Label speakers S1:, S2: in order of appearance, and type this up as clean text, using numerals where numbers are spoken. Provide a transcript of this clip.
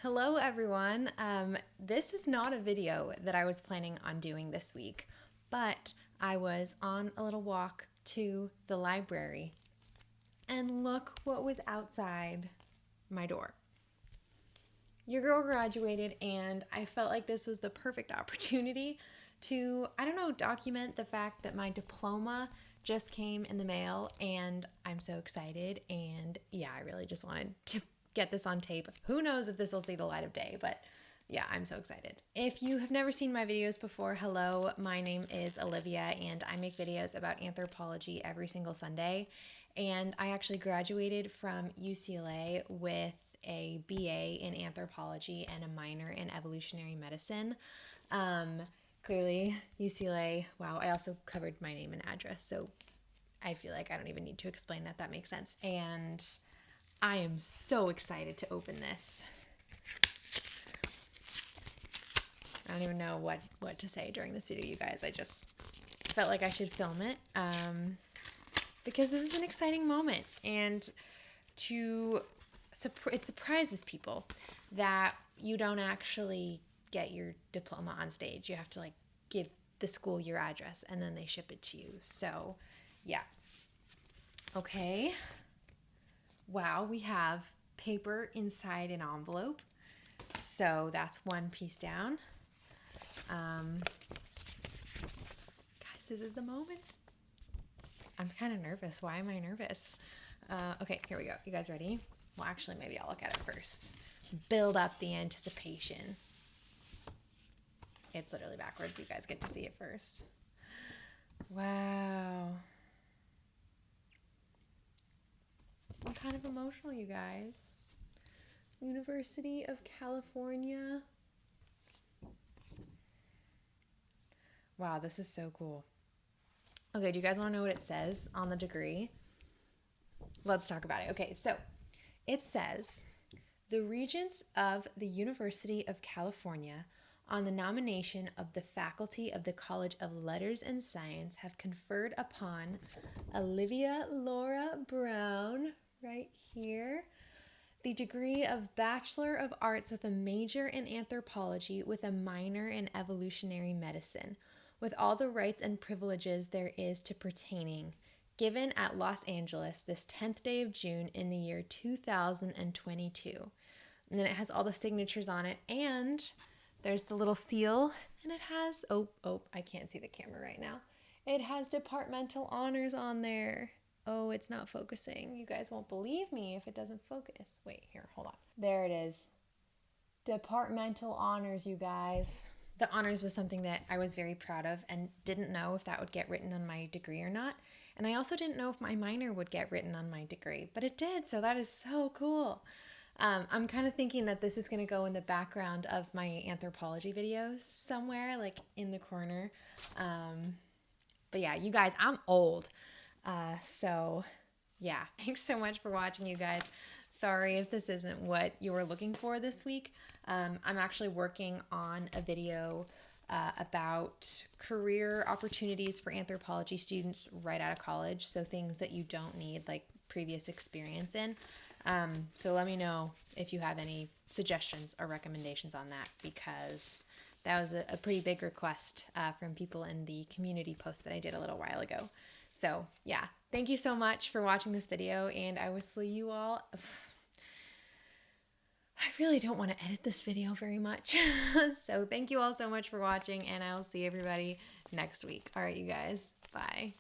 S1: Hello everyone. This is not a video that I was planning on doing this week, but I was on a little walk to the library and look what was outside my door. Your girl graduated and I felt like this was the perfect opportunity to, document the fact that my diploma just came in the mail and I'm so excited. And yeah, I really just wanted to get this on tape. Who knows if this will see the light of day, but yeah, I'm so excited. If you have never seen my videos before, hello, my name is Alivia and I make videos about anthropology every single Sunday. And I actually graduated from UCLA with a BA in anthropology and a minor in evolutionary medicine. Clearly, UCLA, wow, I also covered my name and address, so I feel like I don't even need to explain that. That makes sense. And I am so excited to open this. I don't even know what to say during this video, you guys. I just felt like I should film it because this is an exciting moment. And it surprises people that you don't actually get your diploma on stage. You have to give the school your address and then they ship it to you. So yeah. Okay. Wow, we have paper inside an envelope. So that's one piece down. Guys, this is the moment. I'm kind of nervous. Why am I nervous? Okay, here we go. You guys ready? Well, actually, maybe I'll look at it first. Build up the anticipation. It's literally backwards. You guys get to see it first. Wow. I'm kind of emotional, you guys. University of California. Wow, this is so cool. Okay, do you guys want to know what it says on the degree? Let's talk about it. Okay, so it says, the Regents of the University of California, on the nomination of the faculty of the College of Letters and Science, have conferred upon Alivia Brown, right here, the degree of Bachelor of Arts with a major in anthropology with a minor in evolutionary medicine, with all the rights and privileges there is to pertaining, given at Los Angeles this 10th day of June in the year 2022. And then it has all the signatures on it, and there's the little seal, and it has, I can't see the camera right now. It has departmental honors on there. Oh, it's not focusing. You guys won't believe me if it doesn't focus. Wait, here, hold on. There it is. Departmental honors, you guys. The honors was something that I was very proud of and didn't know if that would get written on my degree or not. And I also didn't know if my minor would get written on my degree, but it did. So that is so cool. I'm kind of thinking that this is going to go in the background of my anthropology videos somewhere, like in the corner. But yeah, you guys, I'm old. So yeah, thanks so much for watching, you guys. Sorry if this isn't what you were looking for this week. I'm actually working on a video about career opportunities for anthropology students right out of college. So things that you don't need like previous experience in. So let me know if you have any suggestions or recommendations on that, because that was a pretty big request from people in the community post that I did a little while ago. So yeah, thank you so much for watching this video, and I will see you all. I really don't want to edit this video very much. So thank you all so much for watching, and I'll see everybody next week. All right, you guys, bye.